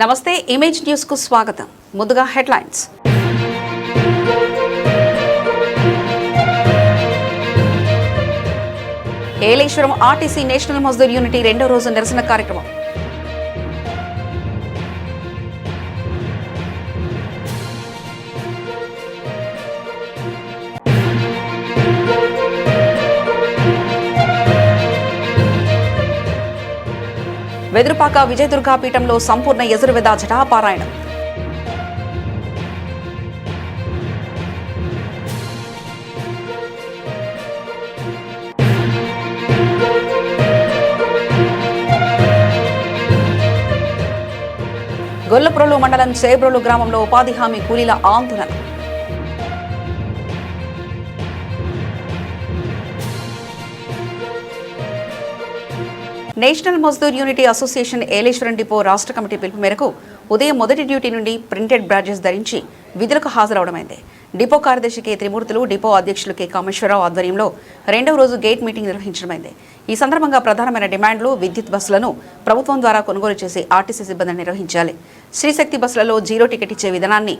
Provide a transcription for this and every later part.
నమస్తే image news కు స్వాగతం. ముందుగా headlines. Yeleswaram RTC national Mazdoor unity రెండో రోజు నిరసన కార్యక్రమం. వెదురుపాక విజయదుర్గా పీఠంలో సంపూర్ణ యజుర్వేద జటాపారాయణం. గొల్లప్రోలు మండలం చేబ్రోలు గ్రామంలో ఉపాధి హామీ కూలీల ఆందోళన. National Mazdoor unity association Yeleswaram depot రాష్ట్ర కమిటీ పిలుపు మేరకు ఉదయం మొదటి డ్యూటీ నుండి ప్రింటెడ్ బ్యాడ్జెస్ ధరించి విధులకు హాజరవడమైంది. డిపో కార్యదర్శి కె త్రిమూర్తులు, డిపో అధ్యక్షులు కె కామేశ్వరరావు ఆధ్వర్యంలో రెండవ రోజు గేట్ మీటింగ్ నిర్వహించడమైంది. ఈ సందర్భంగా ప్రధానమైన డిమాండ్లు విద్యుత్ బస్సులను ప్రభుత్వం ద్వారా కొనుగోలు చేసి ఆర్టీసీ సిబ్బందిని నిర్వహించాలి, శ్రీశక్తి బస్సులలో జీరో టికెట్ ఇచ్చే విధానాన్ని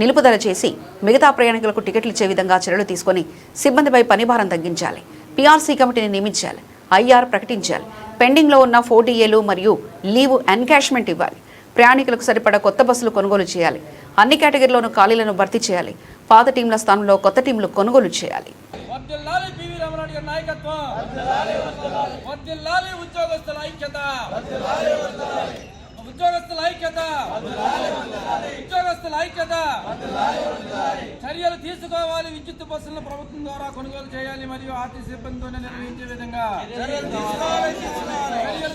నిలుపుదల చేసి మిగతా ప్రయాణికులకు టికెట్లు ఇచ్చే విధంగా చర్యలు తీసుకుని సిబ్బందిపై పనిభారం తగ్గించాలి, పీఆర్సీ కమిటీని నియమించాలి, ఐఆర్ ప్రకటించాలి, పెండింగ్లో ఉన్న 4DAలు మరియు లీవ్ ఎన్కాష్మెంట్ ఇవ్వాలి, ప్రయాణికులకు సరిపడా కొత్త బస్సులు కొనుగోలు చేయాలి, అన్ని కేటగిరీలోనూ ఖాళీలను భర్తీ చేయాలి, పాత టీంల స్థానంలో కొత్త టీంలు కొనుగోలు చేయాలి. చర్యలు తీసుకోవాలి, విద్యుత్ బస్సులను ప్రభుత్వం ద్వారా కొనుగోలు చేయాలి మరియు ఆర్టీసీ సిబ్బందితోనే నిర్వహించే విధంగా చర్యలు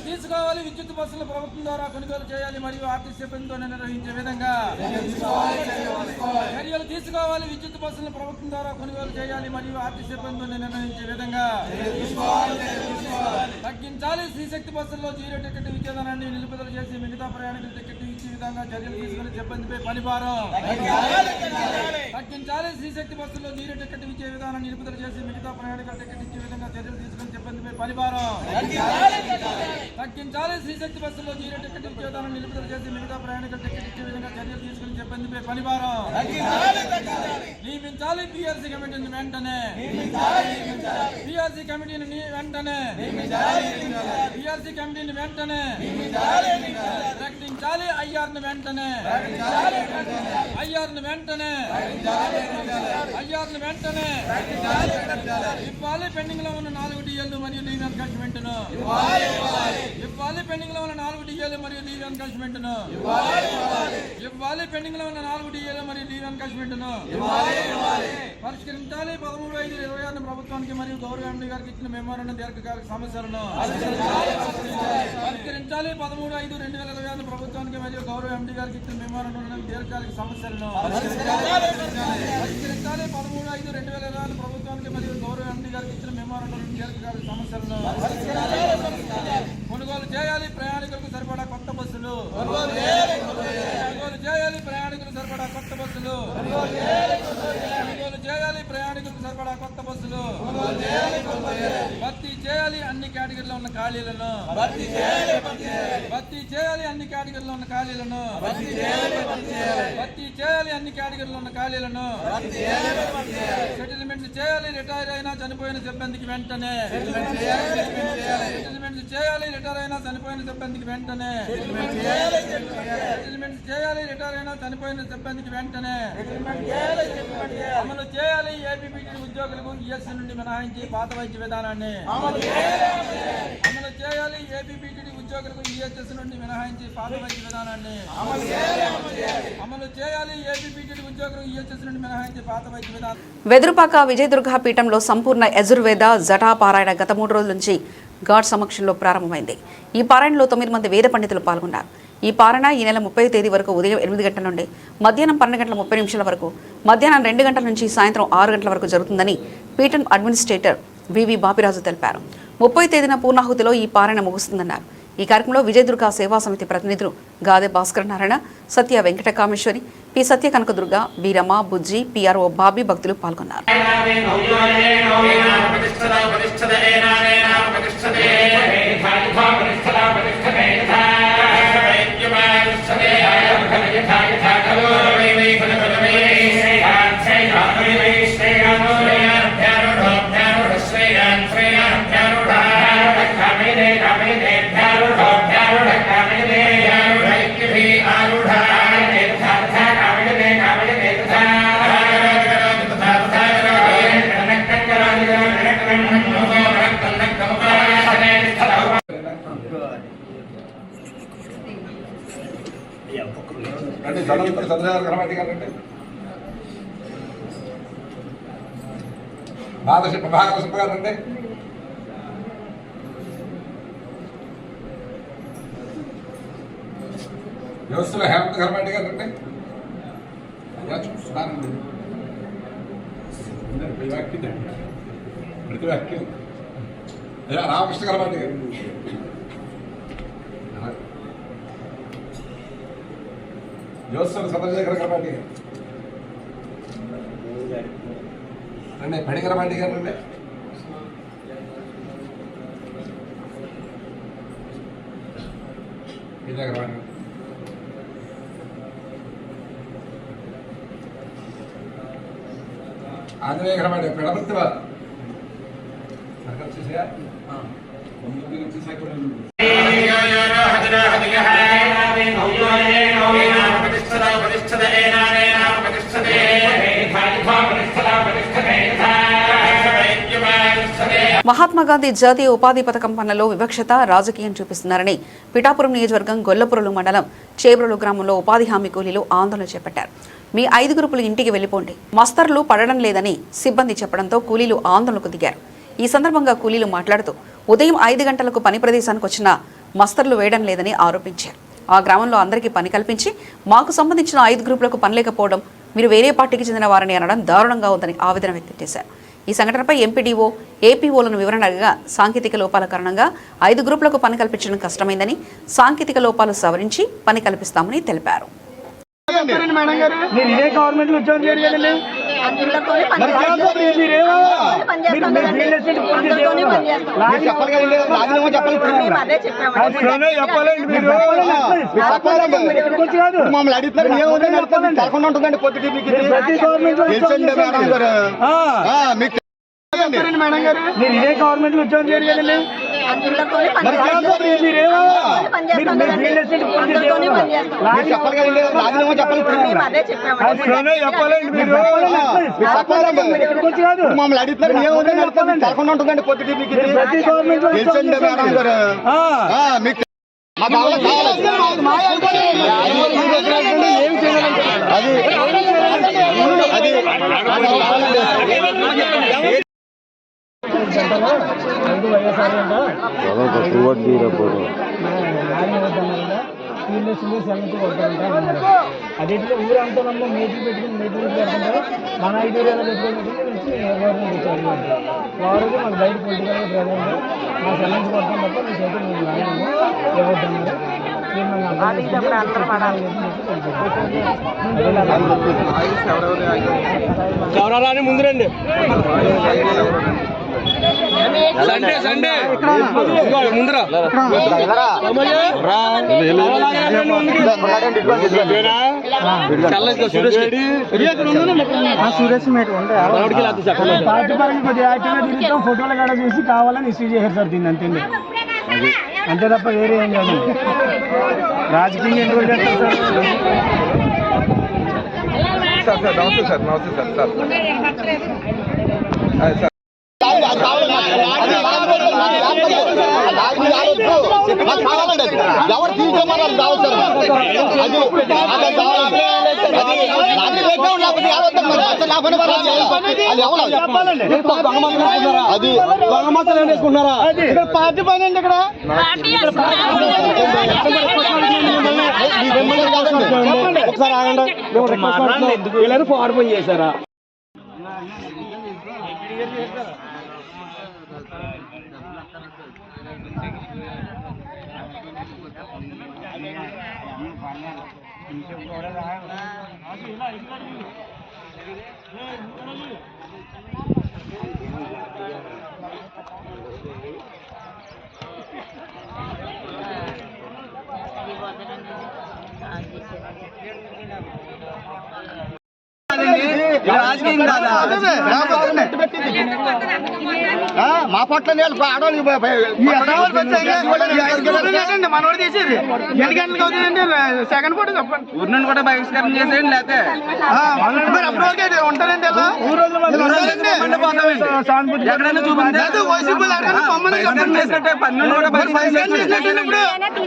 తీసుకోవాలి, విద్యుత్ బస్సులను ప్రభుత్వం ద్వారా కొనుగోలు చేయాలి మరియు ఆర్టీసీ సిబ్బందితోనే నిర్వహించే విధంగా చర్యలు తీసుకోవాలి, విద్యుత్ బస్సులను ప్రభుత్వం ద్వారా కొనుగోలు చేయాలి మరియు ఆర్టీసీ సిబ్బందితోనే నిర్వహించే విధంగా తగ్గించాలి, శ్రీశక్తి బస్సుల్లో జీరో టికెట్ విచ్ఛేదనాన్ని నిలుపుదల చేసి మిగతా ప్రయాణికుల టికెట్ ఇచ్చే విధంగా చర్యలు తీసుకుని సిబ్బందిపై పనిభారం తగ్గించాలి, శ్రీశక్తి బస్సుల్లో జీరో టికెట్ ఇచ్చే విధానం నిలుపుదల చేసి మిగతా ప్రయాణికుల టికెట్ ఇచ్చే విధంగా చర్యలు తీసుకుని సిబ్బందిపై పనిభారం తగ్గించాలి, శ్రీశక్తి బస్సుల్లో జీరో టికెట్ ఇచ్చే విధానం నిలుపుదల చేసి మిగతా ప్రయాణికుల టికెట్ ఇచ్చే విధంగా చర్యలు తీసుకుని సిబ్బందిపై పనిభారం నియమించాలి, పీఆర్సీ కమిటీని వెంటనే పీఆర్సీ కమిటీని వెంటనే పీఆర్సీ కమిటీని వెంటనే ప్రకటించాలి, ఐఆర్ను వెంటనే ఐఆర్ను వెంటనే ఐఆర్ను వెంటనే ఇవ్వాలి, పెండింగ్ లో ఉన్న 4 DAలు మరియు లీవ్ ఎన్కాష్మెంట్ ను ఇవ్వాలి, పెండింగ్ లో ఉన్న 4 DAలు మరియు లీవ్ ఎన్కాష్మెంట్ ను ఇవ్వాలి, పెండింగ్ లో ఉన్న 4 DAలు మరియు లీవ్ ఎన్కాష్మెంట్ ను పరిష్కరించాలి, 13/5/26 ప్రభుత్వానికి మరియు గౌరవ ఎండీ గారికి ఇచ్చిన మెమోరాండం దీర్ఘకాలిక సమస్యలను పరిష్కరించాలి, 13/5/2026 ప్రభుత్వానికి మరియు గౌరవ ఎండీ గారికి ఇచ్చిన మెమోరాండం దీర్ఘకాలిక సమస్యలను పరిష్కరించాలి, 13/5/2026 ప్రభుత్వానికి మరియు గౌరవ ఎండీ గారికి ఇచ్చిన మెమోరాండం దీర్ఘకాలిక సమస్యలను కొనుగోలు చేయాలి, ప్రయాణికులకు సరిపడా కొత్త బస్సులు కొనుగోలు చేయాలి, ప్రయాణికులకు సరిపడా కొత్త బస్సులు కొనుగోలు చేయాలి, ప్రయాణికులకు సరిపడా కొత్త బస్సులు భర్తీ చేయాలి, అన్ని కేటగిరీలో ఉన్న ఖాళీలను భర్తీ చేయాలి, అన్ని కేటగిరీలో ఉన్న ఖాళీలను భర్తీ చేయాలి, అన్ని కేటగిరీలో ఉన్న ఖాళీలను సెటిల్మెంట్ చేయాలి, రిటైర్ అయినా చనిపోయిన సిబ్బందికి వెంటనే సెటిల్మెంట్ చేయాలి, రిటైర్ అయినా చనిపోయిన సిబ్బందికి వెంటనే సెటిల్మెంట్ చేయాలి, రిటైర్ అయినా చనిపోయిన సిబ్బందికి వెంటనే అమలు చేయాలి, ఏపీపీటీ ఉద్యోగులకు ఈఎస్సీ నుండి మినహాయించి పాత వైద్య విధానాన్ని అమలు చేయాలి, ఏపీపీటీ ఉద్యోగులకు ఈఎస్ఎస్ నుండి మినహాయించి పాత వైద్య విధానాన్ని అమలు చేయాలి, ఏపీపీటీ ఉద్యోగులకు ఈఎస్ఎస్ నుండి మినహాయించి పాత వైద్య విధానం. వెదురుపాక విజయదుర్గా పీఠంలో సంపూర్ణ యజుర్వేద జటాపారాయణ గత 3 రోజుల నుంచి గాడ్ సమక్షంలో ప్రారంభమైంది. ఈ పారాయణలో 9 మంది వేద పండితులు పాల్గొన్నారు. ఈ పారాయణ ఈ నెల 30వ తేదీ వరకు ఉదయం 8 గంటల నుండి మధ్యాహ్నం 12:30 వరకు, మధ్యాహ్నం 2 గంటల నుంచి సాయంత్రం 6 గంటల వరకు జరుగుతుందని పీఠం అడ్మినిస్ట్రేటర్ వివి బాపిరాజు తెలిపారు. 30వ తేదీన పూర్ణాహుతిలో ఈ పారాయణ ముగుస్తుందన్నారు. ఈ కార్యక్రమంలో విజయదుర్గ సేవా సమితి ప్రతినిధులు గాదె భాస్కర్ నారాయణ, సత్య వెంకట కామేశ్వరి, పి సత్య కనకదుర్గ, బీరమ్మ, బుజ్జి, పిఆర్ఓ బాబీ భక్తులు పాల్గొన్నారు. రండి ధనవంతులు చంద్రబాబు కనబడి గారండి. భాగశిల్ప గారండి. వ్యవస్థలో హేమంత్ కనబడి గారండి. అయ్యా చూస్తున్నానండి ప్రతి వ్యాఖ్య అయ్యా రామకృష్ణ కనబడి గారు. జ్యోత్సవ చంద్రశేఖర్ కనబడి రండి. పడికరబాటి గారు రండి. విజయకరబాటి ఆంజనేయ కనబడి పెడపర్తి వారు వచ్చేసా మహాత్మా గాంధీ జాతీయ ఉపాధి పథకం పనులలో వివక్షత రాజకీయం చూపిస్తున్నారని పిఠాపురం నియోజకవర్గం గొల్లపురలు మండలం చేబ్రోలు గ్రామంలో ఉపాధి హామీ కూలీలు ఆందోళన చేపట్టారు. మీ 5 గ్రూపులు ఇంటికి వెళ్లిపోండి, మస్తర్లు పడడం లేదని సిబ్బంది చెప్పడంతో కూలీలు ఆందోళనకు దిగారు. ఈ సందర్భంగా కూలీలు మాట్లాడుతూ ఉదయం 5 గంటలకు పని ప్రదేశానికి వచ్చిన మస్తర్లు వేయడం లేదని ఆరోపించారు. ఆ గ్రామంలో అందరికీ పని కల్పించి మాకు సంబంధించిన 5 గ్రూపులకు పని లేకపోవడం, మీరు వేరే పార్టీకి చెందిన వారని అనడం దారుణంగా ఉందని ఆవేదన వ్యక్తం చేశారు. ఈ సంఘటనపై ఎంపీడీఓ, ఏపీఓలను వివరణ అడగగా సాంకేతిక లోపాల కారణంగా 5 గ్రూపులకు పని కల్పించడం కష్టమైందని, సాంకేతిక లోపాలు సవరించి పని కల్పిస్తామని తెలిపారు. మమ్మల్ని అడుగుతారు తలకుండా ఉంటుందండి పొద్దుకి మీకు మేడం గారు మీరు ఇదే గవర్నమెంట్ లో ఉద్యోగం చేయరు కదండి. మమ్మల్ని అడుగుతారు తలకుండా ఉంటుందండి పొద్దుకి మీకు మేడం గారు మీకు అదేంటి ఊరంతా మేట్లు పెట్టుకుని పెడుతుంటారు. మన 5 ఏరియాలో పెట్టుకుని వారు మాకు బయట పొలిటికల్ ప్రజలు మా సెలెన్స్ కొడతాం తప్ప మీ చేతులు మేము రాయాము ఇవ్వద్దన్నారు. ఎవరాలని ముందు రండి. సండే సండే ముందర సురేష్ పార్టీ పరంగా కొద్దిగా యాక్టివ్గా తిరుగుతాం. ఫోటోలు కూడా చూసి కావాలని ఇష్యూ చేశారు సార్ దీన్ని. అంతే అంతే తప్ప వేరే ఏం కాదు. రాజకీయం ఎందుకు చేస్తారు సార్? సార్ నమస్తే సార్. నమస్తే సార్. సార్ ఎవరు తీసుకోమన్నారు కావాలి సార్. అది దొంగమతలు వేసుకున్నారా? ఇక్కడ పార్టీ పని అండి. ఇక్కడ ఒకసారి ఆగండి. వీళ్ళని ఫార్వర్డ్ పని చేశారా? రాజకీయం కాదా? మా పట్ల మనోడు తీసేది ఎన్ని గంటలకు అవుతుందండి? సెకండ్ పూట చెప్పండి. ఊరిని కూడా బహిష్కరణ చేసేయండి. లేకపోతే ఉంటారండి ఎక్కడైనా చూపించండి. పన్నులు కూడా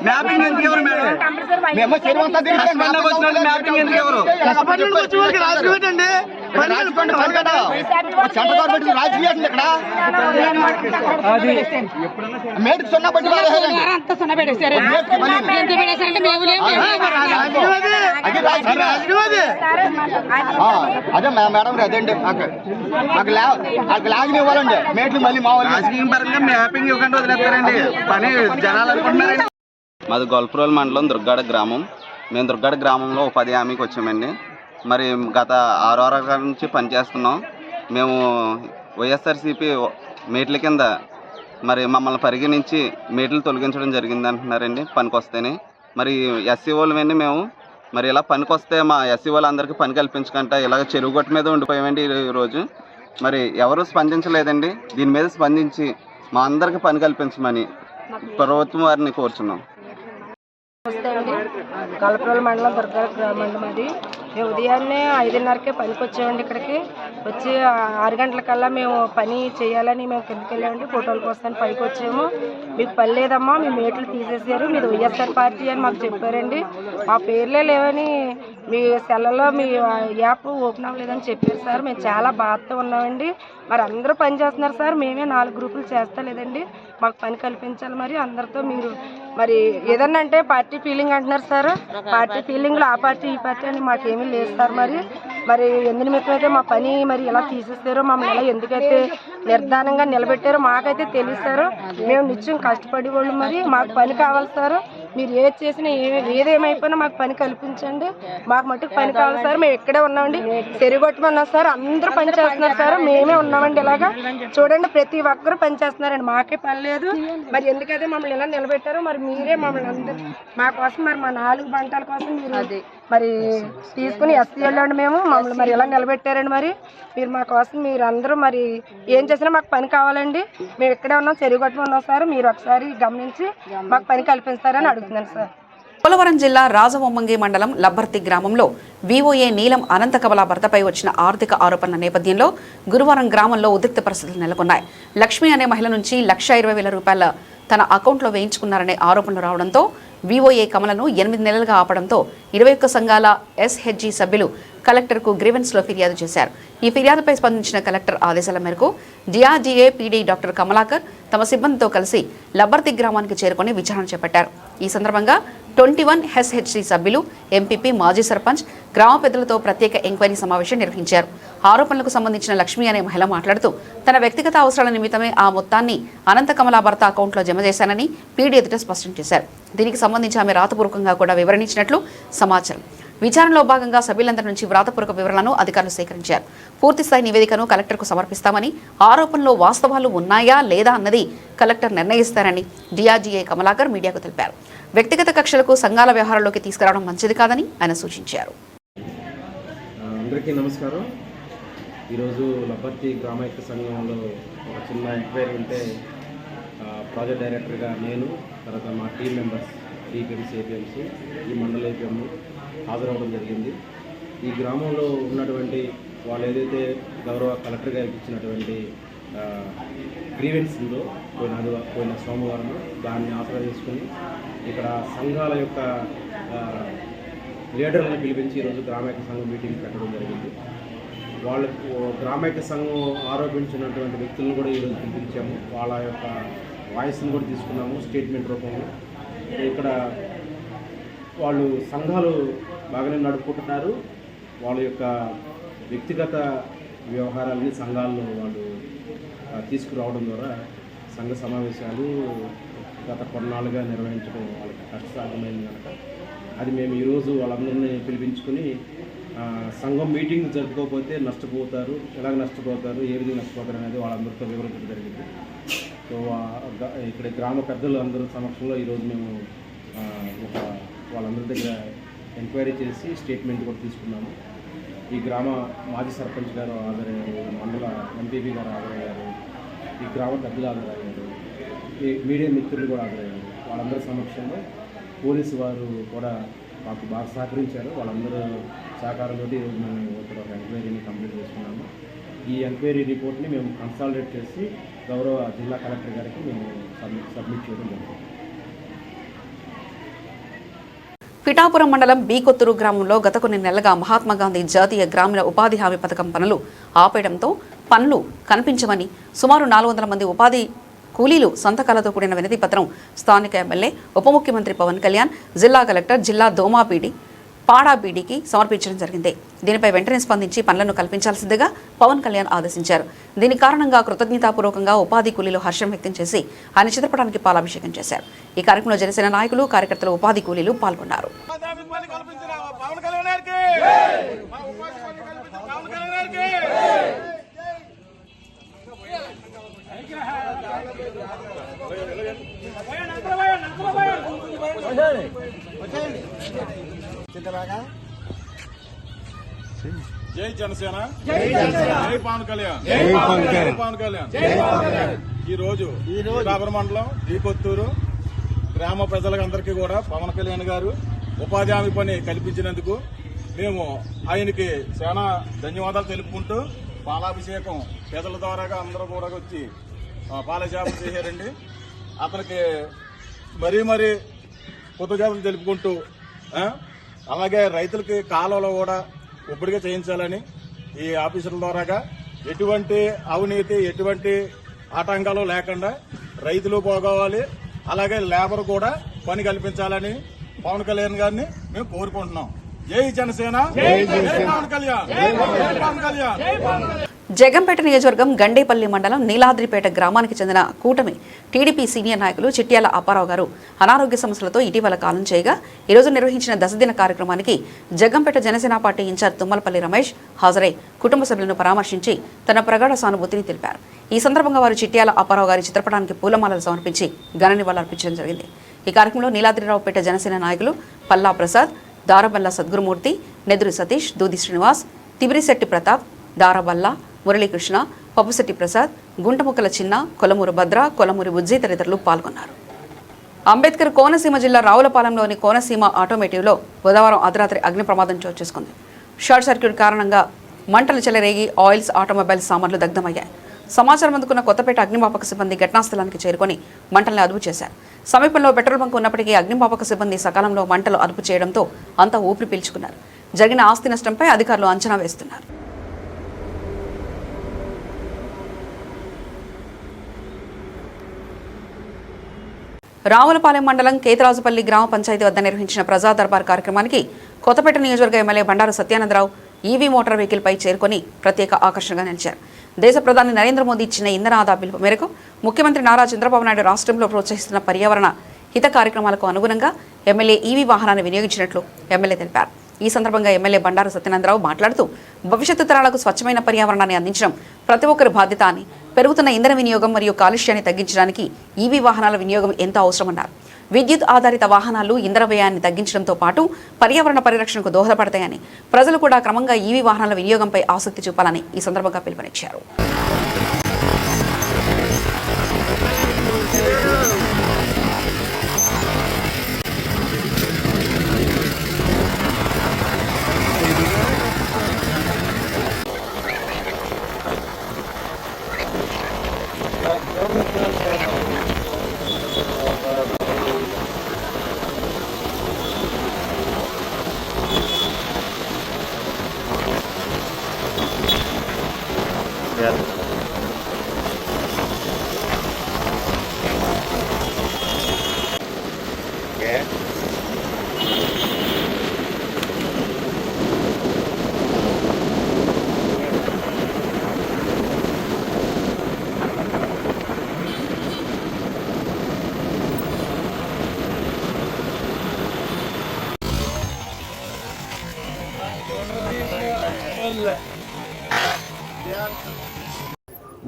మ్యాపింగ్ ఎందుకు ఎవరు? మ్యాపింగ్ ఎందుకు ఎవరు? రాజకీయండి. సెంట్రల్ గవర్నమెంట్ రాజకీయం ఇక్కడ మేటికి సున్నా బట్టి అదే మేడం అదేండి మాకు లాగిన ఇవ్వాలండి. మేట్లు మళ్ళీ మా రాజకీయం పరంగా మ్యాపింగ్ ఇవ్వకుండా వదిలేస్తారండి. పని జనాలు అనుకుంటున్నారండి. మాది గొల్పురోల్ మండలం దుర్గాడ గ్రామం. మేము దుర్గాడ గ్రామంలో ఉపాధి హామీకి వచ్చామండి. మరి గత 6 వారాల నుంచి పనిచేస్తున్నాం. మేము వైఎస్ఆర్సీపీ మేట్ల కింద మరి మమ్మల్ని పరిగణించి మేట్లు తొలగించడం జరిగింది అంటున్నారండి పనికొస్తేనే. మరి ఎస్సీఓలమండి మేము. మరి ఇలా పనికొస్తే మా ఎస్సీఓలు అందరికీ పని కల్పించకుండా ఇలాగ చెరువు గట్టు మీద ఉండిపోయామండి ఈరోజు. మరి ఎవరు స్పందించలేదండి. దీని మీద స్పందించి మా అందరికీ పని కల్పించమని ప్రభుత్వం వారిని కోరుచున్నాం. నమస్తే అండి. గొల్పురోల్ మండలం దుర్గాడ గ్రామం అది. మేము ఉదయాన్నే 5:30కే పనికి వచ్చామండి. ఇక్కడికి వచ్చి 6 గంటలకల్లా మేము పని చేయాలని మేము కిందకి వెళ్ళామండి. ఫోటోల కోసం పైకి వచ్చాము. మీకు పని లేదమ్మా, మీ మేట్లు తీసేసారు, మీది వైఎస్ఆర్ పార్టీ అని మాకు చెప్పారండి. మా పేర్లే లేవని మీ సెల్లలో మీ యాప్ ఓపెన్ అవ్వలేదని చెప్పారు సార్. మేము చాలా బాధతో ఉన్నామండి. మరి అందరూ పని చేస్తున్నారు సార్, మేమే 4 గ్రూపులు చేస్తా లేదండి. మాకు పని కల్పించాలి. మరి అందరితో మీరు మరి ఏదన్నా అంటే పార్టీ ఫీలింగ్ అంటున్నారు సార్. పార్టీ ఫీలింగ్లో ఆ పార్టీ ఈ పార్టీ అని మాకేమీ లేదు సార్. మరి ఎందు నిమిత్తం అయితే మా పని మరి ఎలా తీసేస్తారో, మమ్మల్ని ఎలా ఎందుకైతే నిర్ధానంగా నిలబెట్టారో మాకైతే తెలుస్తారు. మేము నిత్యం కష్టపడి వాళ్ళు. మరి మాకు పని కావాలి సార్. మీరు ఏది చేసినా ఏదేమైపోయినా మాకు పని కల్పించండి. మాకు మట్టుకు పని కావాలి సార్. మేము ఇక్కడే ఉన్నామండి. చెరుగొట్టమన్నాం సార్. అందరూ పని చేస్తున్నారు సార్. మేమే ఉన్నామండి. ఇలాగా చూడండి, ప్రతి ఒక్కరు పని చేస్తున్నారండి. మాకే పని లేదు. మరి ఎందుకైతే మమ్మల్ని ఎలా నిలబెట్టారో మరి మీరే మమ్మల్ని అందరూ మా కోసం మరి మా 4 గంటల కోసం మీరు మరి తీసుకుని ఎస్సీఎల్లోండి మేము మమ్మల్ని మరి ఎలా నిలబెట్టారండి. మరి మీరు మా కోసం మీరు అందరూ మరి ఏం చేసినా మాకు పని కావాలండి. మేము ఇక్కడే ఉన్నాం, చెరుగొట్టం ఉన్నాం సార్. మీరు ఒకసారి గమనించి మాకు పని కల్పిస్తారని అడుగుతున్నాను సార్. పోలవరం జిల్లా రాజవొమ్మంగి మండలం లబ్బర్తి గ్రామంలో వీఓఏ నీలం అనంతకమల భర్తపై వచ్చిన ఆర్థిక ఆరోపణల నేపథ్యంలో గురువారం గ్రామంలో ఉద్రిక్త పరిస్థితులు నెలకొన్నాయి. లక్ష్మి అనే మహిళ నుంచి 1,20,000 రూపాయల తన అకౌంట్లో వేయించుకున్నారనే ఆరోపణలు రావడంతో వీఓఏ కమలను 8 నెలలుగా ఆపడంతో 21 సంఘాల ఎస్హెచ్జీ సభ్యులు కలెక్టర్కు గ్రీవెన్స్లో ఫిర్యాదు చేశారు. ఈ ఫిర్యాదుపై స్పందించిన కలెక్టర్ ఆదేశాల మేరకు డిఆర్డీఏ పీడీ డాక్టర్ కమలాకర్ తమ సిబ్బందితో కలిసి లబ్బర్తి గ్రామానికి చేరుకుని విచారణ చేపట్టారు. ఈ సందర్భంగా 21 ఎస్హెచ్జీ సభ్యులు, ఎంపీపీ, మాజీ సర్పంచ్, గ్రామ పెద్దలతో ప్రత్యేక ఎంక్వైరీ సమావేశం నిర్వహించారు. ఆరోపణలకు సంబంధించిన లక్ష్మి అనే మహిళ మాట్లాడుతూ తన వ్యక్తిగత అవసరాల నిమిత్తమే ఆ మొత్తాన్ని అనంతకమల భర్త అకౌంట్లో జమ చేశానని పీడీ ఎదుట స్పష్టం చేశారు. దీనికి సంబంధించి ఆమె రాతపూర్వకంగా కూడా వివరించినట్లు సమాచారం. విచారణలో భాగంగా సభ్యులందరి నుంచి వ్రాతపూర్వక వివరాలను అధికారులు సేకరించారు. పూర్తిస్థాయి నివేదికను కలెక్టర్కు సమర్పిస్తామని, ఆరోపణలో వాస్తవాలు ఉన్నాయా లేదా అన్నది కలెక్టర్ నిర్ణయిస్తారని డిఆర్డీఏ కమలాకర్ మీడియాకు తెలిపారు. వ్యక్తిగత కక్షలకు సంఘాల వ్యవహారంలోకి తీసుకురావడం మంచిది కాదని ఆయన సూచించారు. అందరికీ నమస్కారం. ఈరోజు లబ్బర్తి గ్రామైక్య సంఘంలో ఒక చిన్న ఎంక్వైరీ ఉంటే ప్రాజెక్ట్ డైరెక్టర్గా నేను, తర్వాత మా టీం మెంబర్స్ టీపీఎంసీ, ఏపీఎంసీ, ఈ మండల ఏపీఎం హాజరవడం జరిగింది. ఈ గ్రామంలో ఉన్నటువంటి వాళ్ళు ఏదైతే గౌరవ కలెక్టర్ గారికి ఇచ్చినటువంటి గ్రీవెన్స్ ఉందో పోయిన సోమవారం దాన్ని ఆసరా చేసుకుని ఇక్కడ సంఘాల యొక్క లీడర్లను పిలిపించి ఈరోజు గ్రామైక్య సంఘం మీటింగ్ పెట్టడం జరిగింది. వాళ్ళకు గ్రామైక్య సంఘం ఆరోపించినటువంటి వ్యక్తులను కూడా ఈరోజు పిలిపించాము. వాళ్ళ యొక్క వాయిస్ని కూడా తీసుకున్నాము స్టేట్మెంట్ రూపంలో. ఇక్కడ వాళ్ళు సంఘాలు బాగానే నడుపుకుంటున్నారు. వాళ్ళ యొక్క వ్యక్తిగత వ్యవహారాలని సంఘాలను వాళ్ళు తీసుకురావడం ద్వారా సంఘ సమావేశాలు గత కొన్నాళ్ళుగా నిర్వహించడం వాళ్ళకి కష్టసాధ్యమైంది కనుక అది మేము ఈరోజు వాళ్ళందరినీ పిలిపించుకుని సంఘం మీటింగ్ జరుపుకోకపోతే నష్టపోతారు, ఎలాగ నష్టపోతారు, ఏ విధంగా నష్టపోతారు అనేది వాళ్ళందరితో వివరించడం జరిగింది. సో ఇక్కడ గ్రామ పెద్దలు అందరూ సమక్షంలో ఈరోజు మేము వాళ్ళందరి దగ్గర ఎంక్వైరీ చేసి స్టేట్మెంట్ కూడా తీసుకున్నాము. ఈ గ్రామ మాజీ సర్పంచ్ గారు హాజరయ్యారు, మండల ఎంపీపీ గారు హాజరయ్యారు, ఈ గ్రామ పెద్దలు హాజరయ్యారు, ఈ మీడియా మిత్రులు కూడా హాజరయ్యారు. వాళ్ళందరి సమక్షంలో పోలీసు వారు కూడా మాకు బాగా సహకరించారు. వాళ్ళందరూ సహకారంతో ఈరోజు మేము ఇక్కడ ఒక ఎంక్వైరీని కంప్లీట్ చేసుకున్నాము. ఈ ఎంక్వైరీ రిపోర్ట్ని మేము కన్సాలిడేట్ చేసి గౌరవ జిల్లా కలెక్టర్ గారికి మేము సబ్మిట్ చేయడం జరుగుతుంది. పిఠాపురం మండలం బి కొత్తూరు గ్రామంలో గత కొన్ని నెలలుగా మహాత్మాగాంధీ జాతీయ గ్రామీణ ఉపాధి హామీ పథకం పనులు ఆపేయడంతో పనులు కనిపించమని సుమారు 400 మంది ఉపాధి కూలీలు సంతకాలతో కూడిన వినతి పత్రం స్థానిక ఎమ్మెల్యే ఉప ముఖ్యమంత్రి పవన్ కళ్యాణ్, జిల్లా కలెక్టర్, జిల్లా దోమాపీడి, పాడాబీడికి సమర్పించడం జరిగింది. దీనిపై వెంటనే స్పందించి పనులను కల్పించాల్సిందిగా పవన్ కళ్యాణ్ ఆదేశించారు. దీని కారణంగా కృతజ్ఞతాపూర్వకంగా ఉపాధి కూలీలు హర్షం వ్యక్తం చేసి ఆయన చిత్రపటానికి పాలాభిషేకం చేశారు. ఈ కార్యక్రమంలో జనసేన నాయకులు, కార్యకర్తలు, ఉపాధి కూలీలు పాల్గొన్నారు. జై జనసేన, జై పవన్ కళ్యాణ్, జై పవన్ కళ్యాణ్. ఈ రోజు పిఠాపురం మండలం బి కొత్తూరు గ్రామ ప్రజలందరికీ కూడా పవన్ కళ్యాణ్ గారు ఉపాధి హామీ పని కల్పించినందుకు మేము ఆయనకి చాలా ధన్యవాదాలు తెలుపుకుంటూ పాలాభిషేకం పేదల ద్వారాగా అందరూ కూడా వచ్చి పాలశాపం చేశారండి. అతనికి మరీ కృతజ్ఞతలు తెలుపుకుంటూ అలాగే రైతులకి కాలువలో కూడా ఇప్పటికే చేయించాలని ఈ ఆఫీసర్ల ద్వారాగా ఎటువంటి అవినీతి, ఎటువంటి ఆటంకాలు లేకుండా రైతులు పోగోవాలి, అలాగే లేబర్ కూడా పని కల్పించాలని పవన్ కళ్యాణ్ గారిని మేము కోరుకుంటున్నాం. జై జనసేన, జై పవన్ కళ్యాణ్, జై పవన్ కళ్యాణ్. జగంపేట నియోజకవర్గం గండేపల్లి మండలం నీలాద్రిపేట గ్రామానికి చెందిన కూటమి టీడీపీ సీనియర్ నాయకులు చిట్యాల అప్పారావు గారు అనారోగ్య సమస్యలతో ఇటీవల కాలం చేయగా ఈరోజు నిర్వహించిన దశదిన కార్యక్రమానికి జగంపేట జనసేన పార్టీ ఇన్ఛార్జ్ తుమ్మలపల్లి రమేష్ హాజరై కుటుంబ సభ్యులను పరామర్శించి తన ప్రగాఢ సానుభూతిని తెలిపారు. ఈ సందర్భంగా వారు చిట్యాల అప్పారావు గారి చిత్రపటానికి పూలమాలలు సమర్పించి ఘన నివాళులర్పించడం జరిగింది. ఈ కార్యక్రమంలో నీలాద్రిరావుపేట జనసేన నాయకులు పల్లా ప్రసాద్, దారబల్ల సద్గురుమూర్తి, నెదురు సతీష్, దూది శ్రీనివాస్, తిబిరిశెట్టి ప్రతాప్, దారబల్ల మురళీకృష్ణ, పప్పుశెట్టి ప్రసాద్, గుంటముక్కల చిన్న, కొలమూరు భద్ర, కొలమూరి బుజ్జి తదితరులు పాల్గొన్నారు. అంబేద్కర్ కోనసీమ జిల్లా రావులపాలెంలోని కోనసీమ ఆటోమేటివ్లో బుధవారం అర్ధరాత్రి అగ్ని ప్రమాదం చోటు చేసుకుంది. షార్ట్ సర్క్యూట్ కారణంగా మంటలు చెలరేగి ఆయిల్స్, ఆటోమొబైల్ సామాన్లు దగ్ధమయ్యాయి. సమాచారం అందుకున్న కొత్తపేట అగ్నిమాపక సిబ్బంది ఘటనాస్థలానికి చేరుకొని మంటల్ని అదుపు చేశారు. సమీపంలో పెట్రోల్ బంక్ ఉన్నప్పటికీ అగ్నిమాపక సిబ్బంది సకాలంలో మంటలు అదుపు చేయడంతో అంతా ఊపిరి పీల్చుకున్నారు. జరిగిన ఆస్తి నష్టంపై అధికారులు అంచనా వేస్తున్నారు. రావులపాలెం మండలం కేతరాజుపల్లి గ్రామ పంచాయతీ వద్ద నిర్వహించిన ప్రజా దర్బార్ కార్యక్రమానికి కొత్తపేట నియోజకవర్గ MLA Bandaru Satyanandarao EV motor వెహికల్పై చేరుకొని ప్రత్యేక ఆకర్షణగా నిలిచారు. దేశ ప్రధాని నరేంద్ర మోదీ ఇచ్చిన ఇంధన ఆదా పిలుపు మేరకు ముఖ్యమంత్రి నారా చంద్రబాబు నాయుడు రాష్ట్రంలో ప్రోత్సహిస్తున్న పర్యావరణ హిత కార్యక్రమాలకు అనుగుణంగా ఎమ్మెల్యే ఈవీ వాహనాన్ని వినియోగించినట్లు ఎమ్మెల్యే తెలిపారు. ఈ సందర్భంగా ఎమ్మెల్యే బండారు సత్యానందరావు మాట్లాడుతూ భవిష్యత్తు తరాలకు స్వచ్ఛమైన పర్యావరణాన్ని అందించడం ప్రతి ఒక్కరి బాధ్యత అని, పెరుగుతున్న ఇంధన వినియోగం మరియు కాలుష్యాన్ని తగ్గించడానికి ఈవీ వాహనాల వినియోగం ఎంతో అవసరమన్నారు. విద్యుత్ ఆధారిత వాహనాలు ఇంధన వ్యయాన్ని తగ్గించడంతో పాటు పర్యావరణ పరిరక్షణకు దోహదపడతాయని, ప్రజలు కూడా క్రమంగా ఈవీ వాహనాల వినియోగంపై ఆసక్తి చూపాలని ఈ సందర్భంగా పిలుపునిచ్చారు.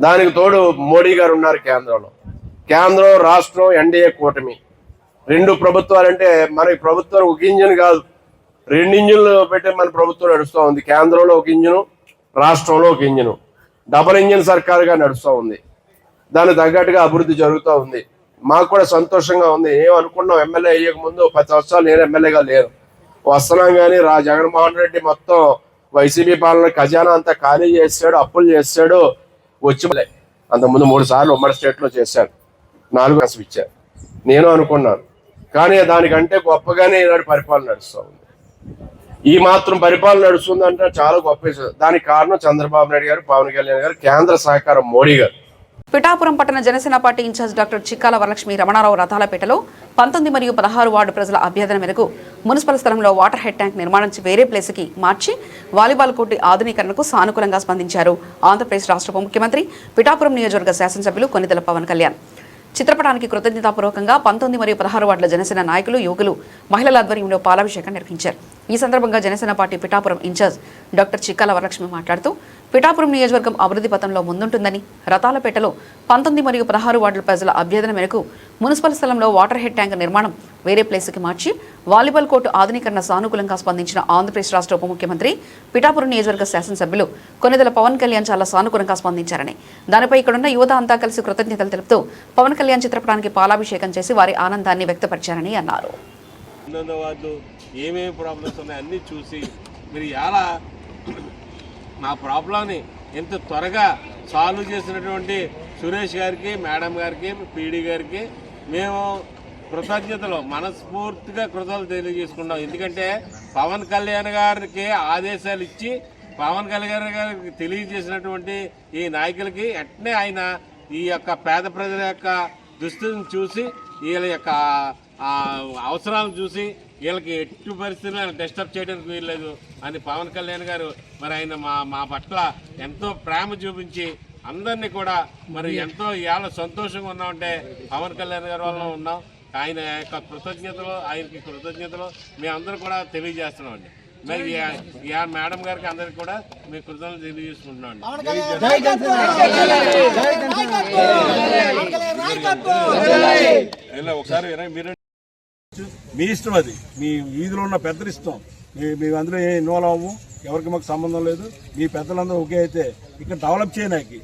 దానికి తోడు మోడీ గారు ఉన్నారు కేంద్రంలో. కేంద్రం, రాష్ట్రం, ఎన్డీఏ కూటమి 2 ప్రభుత్వాలంటే మనకి ప్రభుత్వం ఒక ఇంజిన్ కాదు, 2 ఇంజిన్లు పెట్టి మన ప్రభుత్వం నడుస్తూ ఉంది. కేంద్రంలో ఒక ఇంజిను, రాష్ట్రంలో ఒక ఇంజిను, డబుల్ ఇంజిన్ సర్కారుగా నడుస్తూ ఉంది. దానికి తగ్గట్టుగా అభివృద్ధి జరుగుతూ ఉంది. మాకు కూడా సంతోషంగా ఉంది. ఏమనుకున్నాం, ఎమ్మెల్యే అయ్యక ముందు 10 సంవత్సరాలు నేను ఎమ్మెల్యేగా లేను, వస్తున్నాం. కానీ జగన్మోహన్ రెడ్డి మొత్తం వైసీపీ పాలన ఖజానా అంతా ఖాళీ చేశాడు, అప్పులు చేశాడు. వచ్చి అంతకుముందు 3 సార్లు ఉమ్మడి స్టేట్లో చేశాడు, 4 అసలు ఇచ్చారు. నేను అనుకున్నాను, కానీ దానికంటే గొప్పగానే ఈనాడు పరిపాలన నడుస్తూ ఉంది. ఈ మాత్రం పరిపాలన నడుస్తుందంటే చాలా గొప్ప విషయం. దానికి కారణం చంద్రబాబు నాయుడు గారు, పవన్ కళ్యాణ్ గారు, కేంద్ర సహకారం మోడీ గారు. పిఠాపురం పట్టణ Janasena party in charge doctor Chikkala Varalakshmi Ramanarao రథాలపేటలో 19 మరియు 16 వార్డు ప్రజల అభ్యర్థన మేరకు మున్సిపల్ స్థలంలో వాటర్ హెడ్ ట్యాంక్ నిర్మాణం వేరే ప్లేస్కి మార్చి వాలీబాల్ కోర్టు ఆధునీకరణకు సానుకూలంగా స్పందించారు ఆంధ్రప్రదేశ్ రాష్ట్ర ఉప ముఖ్యమంత్రి, పిఠాపురం నియోజకవర్గ శాసనసభ్యులు కొనిదెల పవన్ కళ్యాణ్. చిత్రపటానికి కృతజ్ఞతాపూర్వకంగా 19 మరియు 16 వార్డుల జనసేన నాయకులు, యువకులు, మహిళల ఆధ్వర్యంలో పాలాభిషేకం నిర్వహించారు. ఈ సందర్భంగా Janasena party Pithapuram incharge doctor Chikkala Varalakshmi మాట్లాడుతూ, పిఠాపురం నియోజకవర్గం అభివృద్ధి పథంలో ముందుంటుందని, రథాలపేటలో 19 మరియు 16 వార్డుల ప్రజల అభ్యర్థన మేరకు మున్సిపల్ స్థలంలో వాటర్ హెడ్ ట్యాంక్ నిర్మాణం వేరే ప్లేస్కి మార్చి వాలీబాల్ కోర్టు ఆధునీకరణ సానుకూలంగా స్పందించిన ఆంధ్రప్రదేశ్ రాష్ట్ర ఉప ముఖ్యమంత్రి, పిఠాపురం నియోజకవర్గ శాసనసభ్యులు కొనిదెల పవన్ కళ్యాణ్ చాలా సానుకూలంగా స్పందించారని, దానిపై ఇక్కడున్న యువత అంతా కలిసి కృతజ్ఞతలు తెలుపుతూ పవన్ కళ్యాణ్ చిత్రపటానికి పాలాభిషేకం చేసి వారి ఆనందాన్ని వ్యక్తపరిచారని అన్నారు. ఏమేమి ప్రాబ్లమ్స్ ఉన్నాయి అన్నీ చూసి మీరు ఎలా మా ప్రాబ్లంని ఎంత త్వరగా సాల్వ్ చేసినటువంటి సురేష్ గారికి, మేడం గారికి, పీడీ గారికి మేము కృతజ్ఞతలు, మనస్ఫూర్తిగా కృతజ్ఞతలు తెలియజేసుకున్నాం. ఎందుకంటే పవన్ కళ్యాణ్ గారికి ఆదేశాలు ఇచ్చి పవన్ కళ్యాణ్ గారికి తెలియజేసినటువంటి ఈ నాయకులకి వెంటనే ఆయన ఈ యొక్క పేద ప్రజల యొక్క దుస్థితిని చూసి, వీళ్ళ యొక్క అవసరాలను చూసి, వీళ్ళకి ఎట్టి పరిస్థితుల్లో డిస్టర్బ్ చేయడానికి వీల్లేదు అని పవన్ కళ్యాణ్ గారు మరి ఆయన మా పట్ల ఎంతో ప్రేమ చూపించి అందరినీ కూడా మరి ఎంతో ఇవాళ సంతోషంగా ఉన్నామంటే పవన్ కళ్యాణ్ గారి వల్ల ఉన్నాం. ఆయన యొక్క ఆయనకి కృతజ్ఞతలు మేమందరూ కూడా తెలియజేస్తున్నామండి. మరి మేడం గారికి అందరికి కూడా మీ కృతజ్ఞతలు తెలియజేసుకుంటున్నాం. ఒకసారి మీరు మీ ఇష్టం, అది మీ వీధిలో ఉన్న పెద్దలు ఇష్టం. మేము అందరూ ఏ ఇన్వాల్వ్ అవ్వము, ఎవరికి మాకు సంబంధం లేదు. మీ పెద్దలందరూ ఒకే అయితే ఇక్కడ డెవలప్ చేయడానికి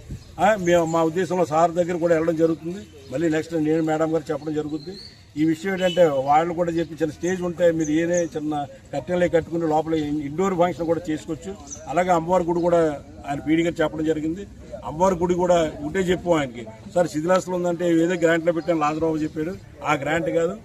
మేము మా ఉద్దేశంలో సార్ దగ్గర కూడా వెళ్ళడం జరుగుతుంది. మళ్ళీ నెక్స్ట్ నేను మేడం గారు చెప్పడం జరుగుతుంది. ఈ విషయం ఏంటంటే వాళ్ళు కూడా చెప్పి చిన్న స్టేజ్ ఉంటే మీరు ఏదే చిన్న కట్టెలే కట్టుకుని లోపల ఇండోర్ ఫంక్షన్ కూడా చేసుకోవచ్చు. అలాగే అమ్మవారి గుడి కూడా ఆయన పీడీ గారు చెప్పడం జరిగింది. అమ్మవారి గుడి కూడా ఉంటే చెప్పు ఆయనకి, సార్ శిథిలాస్తులు ఉందంటే ఏదో గ్రాంట్లో పెట్టాను లాజరావు చెప్పాడు. ఆ గ్రాంట్ కాదు,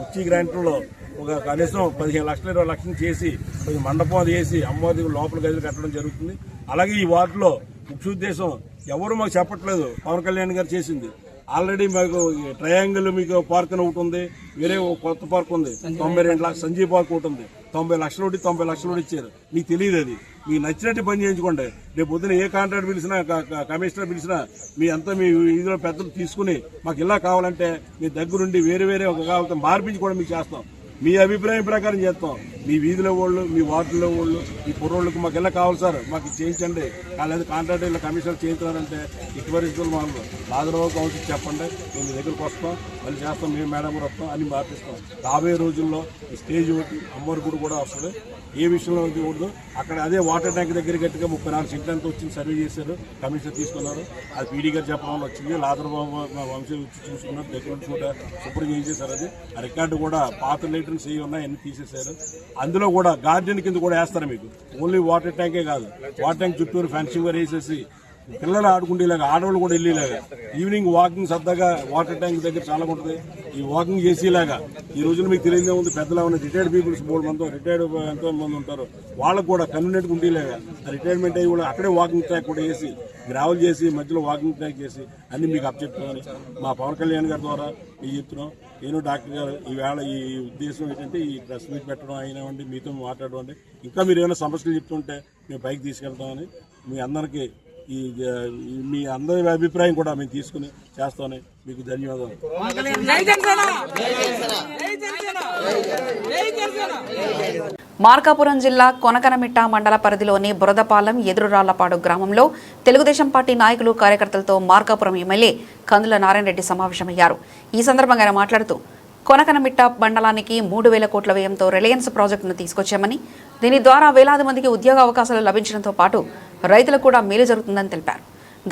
వచ్చి గ్రాంట్లో ఒక కనీసం 15 లక్షలు 20 లక్షలు చేసి కొంచెం మండపం అది వేసి అమ్మవారి లోపల గదిలు కట్టడం జరుగుతుంది. అలాగే ఈ వార్డులో ముఖ్య ఉద్దేశం ఎవరు మాకు చెప్పట్లేదు, పవన్ కళ్యాణ్ గారు చేసింది. ఆల్రెడీ మాకు ట్రయాంగిల్ మీకు పార్క్ అని ఒకటి ఉంది, వేరే కొత్త పార్క్ ఉంది, 92 లక్షలు సంజీవ్ పార్క్ ఒకటి ఉంది, 90 లక్షలు 90 లక్షలు ఇచ్చారు. మీకు తెలియదు, అది మీకు నచ్చినట్టు పని చేయించుకోండి. రేపు పొద్దున ఏ కాంట్రాక్ట్ పిలిచినా, కమిషనర్ పిలిచినా మీ అంతా మీ వీధిలో పెద్దలు తీసుకుని మాకు ఇలా కావాలంటే మీ దగ్గరుండి వేరే ఒక కావాలంటే మార్పించి కూడా మీకు చేస్తాం. మీ అభిప్రాయం ప్రకారం చేస్తాం. మీ వీధిలో వాళ్ళు, మీ వార్డులో వాళ్ళు, ఈ కుర్రోళ్ళకి మాకు ఎలా కావాలి సార్ మాకు చేయించండి, లేదా కాంట్రాక్ట్ ఇలా కమిషనర్ చేయించాలంటే ఇటు పరిస్థితులు మాకు లాజరావు కౌన్సిల్ చెప్పండి, మేము మీ దగ్గరకు వస్తాం, మళ్ళీ చేస్తాం, మేము మేడం కూడా వస్తాం, అన్ని మార్పిస్తాం. రాబోయే రోజుల్లో ఈ స్టేజ్ ఒకటి అమ్మవారి గుడి కూడా వస్తుంది. ఏ విషయంలో ఉండదు అక్కడ అదే వాటర్ ట్యాంక్ దగ్గర గట్టిగా 34 సెంట్లంతా వచ్చింది, సర్వే చేశారు, కమిషనర్ తీసుకున్నారు. అది పీడీ గారు చెప్పడం వల్ల వచ్చింది. లాజరాబాబు వంశీ వచ్చి చూసుకున్నారు, దగ్గర నుంచి కూడా శుభ్రం చేసేసారు. అది ఆ రికార్డు కూడా పాత లైటర్స్ ఏ ఉన్నాయి అన్ని తీసేశారు. అందులో కూడా గార్డెన్ కింద కూడా వేస్తారు మీకు. ఓన్లీ వాటర్ ట్యాంకే కాదు, వాటర్ ట్యాంక్ చుట్టూరు ఫెన్సింగ్ వేసేసి పిల్లలు ఆడుకుంటేలాగా, ఆడవాళ్ళు కూడా వెళ్ళేలాగా, ఈవినింగ్ వాకింగ్ సరదాగా వాటర్ ట్యాంక్ దగ్గర చాలా ఉంటుంది, ఈ వాకింగ్ చేసేలాగా. ఈ రోజున మీకు తెలియదే ఉంది, పెద్దలా ఉన్న రిటైర్డ్ పీపుల్స్ 3 మంది రిటైర్డ్ ఎంతో మంది ఉంటారు, వాళ్ళకు కూడా కన్వీనియంట్గా ఉండేలాగా రిటైర్మెంట్ అయ్యి కూడా అక్కడే వాకింగ్ ట్రాక్ కూడా వేసి గ్రావెల్ చేసి మధ్యలో వాకింగ్ ట్రాక్ చేసి అన్ని మీకు అప్పచెప్తున్నామని మా పవన్ కళ్యాణ్ గారి ద్వారా మీకు చెప్తున్నాం. నేను డాక్టర్ గారు ఈవేళ ఈ ఉద్దేశం ఏంటంటే ఈ ప్రెస్ మీట్ పెట్టడం అయినామండి, మీతో మాట్లాడడం అంటే ఇంకా మీరు ఏమైనా సమస్యలు చెప్తుంటే మేము పైకి తీసుకెళ్తామని మీ అందరికీ మీ అందరి అభిప్రాయం కూడా మేము తీసుకుని చేస్తామని మీకు ధన్యవాదాలు. మార్కాపురం జిల్లా కొనకనమిట్ట మండల పరిధిలోని బురదపాలెం ఎదురురాళ్లపాడు గ్రామంలో తెలుగుదేశం పార్టీ నాయకులు కార్యకర్తలతో మార్కాపురం ఎమ్మెల్యే కందుల నారాయణ రెడ్డి సమావేశమయ్యారు. ఈ సందర్భంగా ఆయన మాట్లాడుతూ కొనకనమిట్ట మండలానికి 3,000 కోట్ల వ్యయంతో రిలయన్స్ ప్రాజెక్టును తీసుకొచ్చామని, దీని ద్వారా వేలాది మందికి ఉద్యోగ అవకాశాలు లభించడంతో పాటు రైతులకు కూడా మేలు జరుగుతుందని తెలిపారు.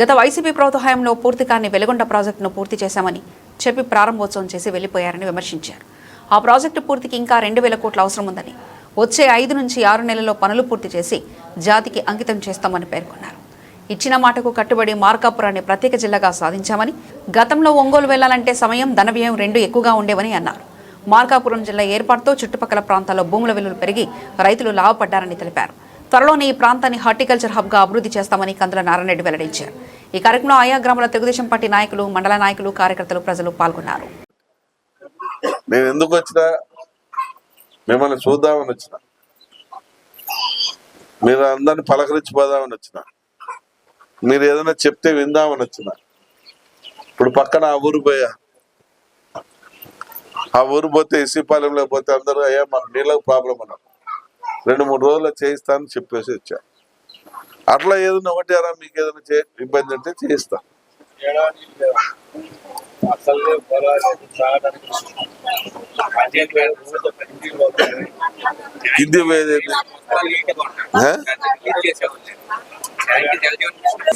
గత వైసీపీ ప్రభుత్వ హయాంలో పూర్తి కాని వెలుగొండ ప్రాజెక్టును పూర్తి చేశామని చెప్పి ప్రారంభోత్సవం చేసి వెళ్లిపోయారని విమర్శించారు. ఆ ప్రాజెక్టు పూర్తికి ఇంకా 2,000 కోట్ల అవసరం ఉందని, వచ్చే 5 నుంచి 6 నెలల్లో పనులు పూర్తి చేసి జాతికి అంకితం చేస్తామని పేర్కొన్నారు. ఇచ్చిన మాటకు కట్టుబడి మార్కాపురాన్ని ప్రత్యేక జిల్లాగా సాధించామని, గతంలో ఒంగోలు వెళ్లాలంటే సమయం, ధన వ్యయం 2 ఎక్కువగా ఉండేవని అన్నారు. మార్కాపురం జిల్లా ఏర్పాటుతో చుట్టుపక్కల ప్రాంతాల్లో భూముల విలువలు పెరిగి రైతులు లాభపడ్డారని తెలిపారు. త్వరలోనే ఈ ప్రాంతాన్ని హార్టికల్చర్ హబ్గా అభివృద్ధి చేస్తామని కందుల నారాయణరెడ్డి వెల్లడించారు. ఈ కార్యక్రమంలో ఆయా గ్రామాల తెలుగుదేశం పార్టీ నాయకులు, మండల నాయకులు, కార్యకర్తలు, ప్రజలు పాల్గొన్నారు. నేను ఎందుకు వచ్చినా మిమ్మల్ని చూద్దామని వచ్చిన, మీరు అందరిని పలకరించిపోదామని వచ్చిన, మీరు ఏదైనా చెప్తే విందామని వచ్చిన. ఇప్పుడు పక్కన ఆ ఊరు పోయా, ఆ ఊరు పోతే ఇసిపాలెంలో పోతే అందరూ అయ్యా మాకు నీళ్ళకు ప్రాబ్లం అన్నారు. 2-3 రోజుల్లో చేయిస్తానని చెప్పేసి వచ్చా. అట్లా ఏదైనా ఒకటి అరా మీకు ఏదైనా ఇబ్బంది అంటే చేయిస్తా. ఇది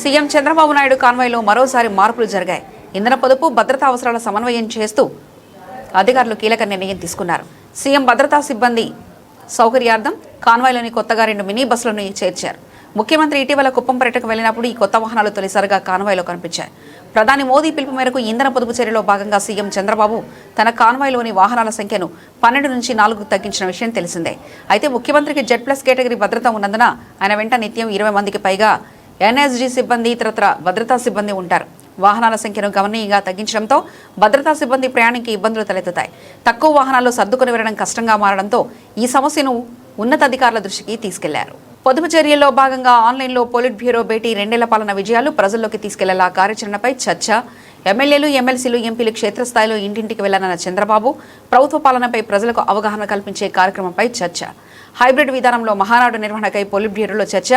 సీఎం చంద్రబాబు నాయుడు కాన్వాయ్లో మరోసారి మార్పులు జరిగాయి. ఇంధన పొదుపు, భద్రతా అవసరాల సమన్వయం చేస్తూ అధికారులు కీలక నిర్ణయం తీసుకున్నారు. సీఎం భద్రతా సిబ్బంది సౌకర్యార్థం కాన్వాయ్లోని కొత్తగా 2 మినీ బస్సులను చేర్చారు. ముఖ్యమంత్రి ఇటీవల కుప్పం పర్యటనకు వెళ్లినప్పుడు ఈ కొత్త వాహనాలు తొలిసారిగా కాన్వాయ్లో కనిపించాయి. ప్రధాని మోదీ పిలుపు మేరకు ఇంధన పొదుపు చర్యలో భాగంగా సీఎం చంద్రబాబు తన కాన్వాయ్లోని వాహనాల సంఖ్యను 12 నుంచి 4కు తగ్గించిన విషయం తెలిసిందే. అయితే ముఖ్యమంత్రికి Z+ కేటగిరీ భద్రత ఉన్నందున ఆయన వెంట నిత్యం 20 మందికి పైగా NSG సిబ్బంది, ఇతరత్ర భద్రతా సిబ్బంది ఉంటారు. వాహనాల సంఖ్యను గణనీయంగా తగ్గించడంతో భద్రతా సిబ్బంది ప్రయాణికి ఇబ్బందులు తలెత్తుతాయి. తక్కువ వాహనాల్లో సర్దుకుని వెళ్లడం కష్టంగా మారడంతో ఈ సమస్యను ఉన్నతాధికారుల దృష్టికి తీసుకెళ్లారు. పొదుపు చర్యల్లో భాగంగా ఆన్లైన్లో పొలిట్ బ్యూరో భేటీ, 2 ఏళ్ల పాలన విజయాలు, ప్రజల్లోకి తీసుకెళ్లేలా కార్యాచరణపై చర్చ, ఎమ్మెల్యేలు, ఎమ్మెల్సీలు, ఎంపీలు క్షేత్రస్థాయిలో ఇంటింటికి వెళ్లనున్న చంద్రబాబు, ప్రభుత్వ పాలనపై ప్రజలకు అవగాహన కల్పించే కార్యక్రమంపై చర్చ, హైబ్రిడ్ విధానంలో మహానాడు నిర్వహణకై పొలిట్ బ్యూరోలో చర్చ,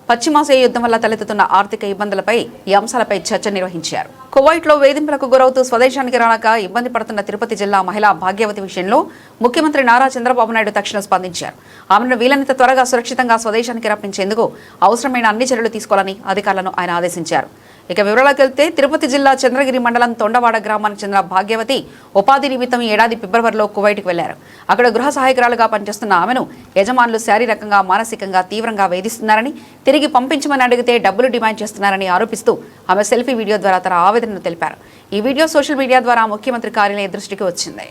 పశ్చిమాసియా యుద్ధం వల్ల తలెత్తుతున్న ఆర్థిక ఇబ్బందులపై ఈ అంశాలపై చర్చ నిర్వహించారు. కువైట్లో వేధింపులకు గురవుతూ స్వదేశానికి రాక ఇబ్బంది పడుతున్న తిరుపతి జిల్లా మహిళ భాగ్యవతి విషయంలో ముఖ్యమంత్రి నారా చంద్రబాబు నాయుడు తక్షణం స్పందించారు. ఆమెను వీలైనంత త్వరగా సురక్షితంగా స్వదేశానికి రప్పించేందుకు అవసరమైన అన్ని చర్యలు తీసుకోవాలని అధికారులను ఆయన ఆదేశించారు. ఇక వివరాలకు వెళ్తే తిరుపతి జిల్లా చంద్రగిరి మండలం తొండవాడ గ్రామానికి చెందిన భాగ్యవతి ఉపాధి నిమిత్తం ఈ ఏడాది ఫిబ్రవరిలో కువైట్కి వెళ్లారు. అక్కడ గృహ సహాయకురాలుగా పనిచేస్తున్న ఆమెను యజమానులు శారీరకంగా, మానసికంగా తీవ్రంగా వేధిస్తున్నారని, తిరిగి పంపించమని అడిగితే డబ్బులు డిమాండ్ చేస్తున్నారని ఆరోపిస్తూ ఆమె సెల్ఫీ వీడియో ద్వారా తన ఆవేదనను తెలిపారు. ఈ వీడియో సోషల్ మీడియా ద్వారా ముఖ్యమంత్రి కార్యాలయ దృష్టికి వచ్చింది.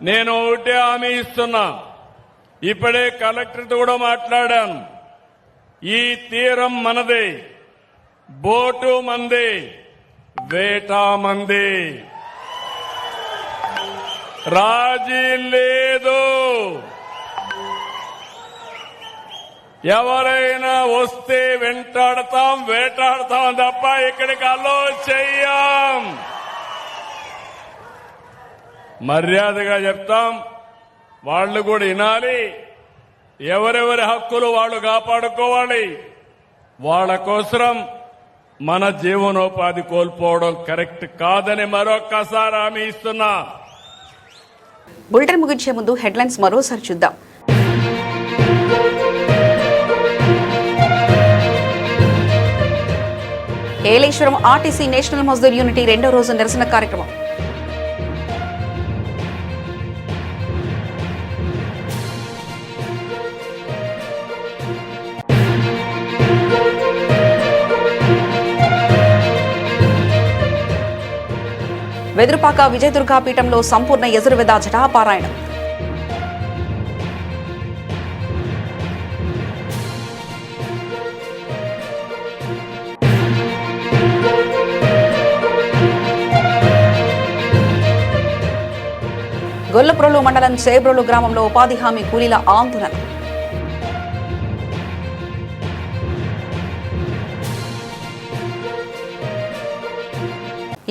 నేను ఒకటే హామీ ఇస్తున్నా, ఇప్పుడే కలెక్టర్తో కూడా మాట్లాడాను. ఈ తీరం మనదే, బోటు మంది, వేట మంది, రాజీ లేదు. ఎవరైనా వస్తే వెంటాడతాం, వేటాడతాం తప్ప ఇక్కడికి అలో చెయ్యం. మర్యాదగా చెప్తాం, వాళ్ళు కూడా వినాలి. ఎవరెవరి హక్కులు వాళ్ళు కాపాడుకోవాలి. వాళ్ళ కోసం మన జీవనోపాధి కోల్పోవడం కరెక్ట్ కాదని మరొక్కసారి హామీ ఇస్తున్నా. బులెటిన్ ముగించే ముందు హెడ్లైన్స్ మరోసారి చూద్దాం. Yeleswaram RTC national Mazdoor unity 2వ రోజు నిరసన కార్యక్రమం. వెదురుపాక విజయదుర్గా పీఠంలో సంపూర్ణ యజుర్వేద జటాపారాయణం. గొల్లప్రోలు మండలం చేబ్రోలు గ్రామంలో ఉపాధి హామీ కూలీల ఆందోళన.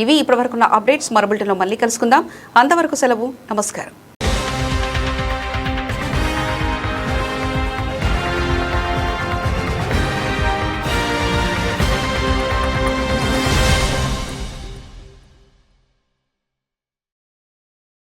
ఇవి ఇప్పటివరకున్న అప్డేట్స్. మరో బులెటిన్లో మళ్ళీ కలుసుకుందాం. అంతవరకు సెలవు. నమస్కారం.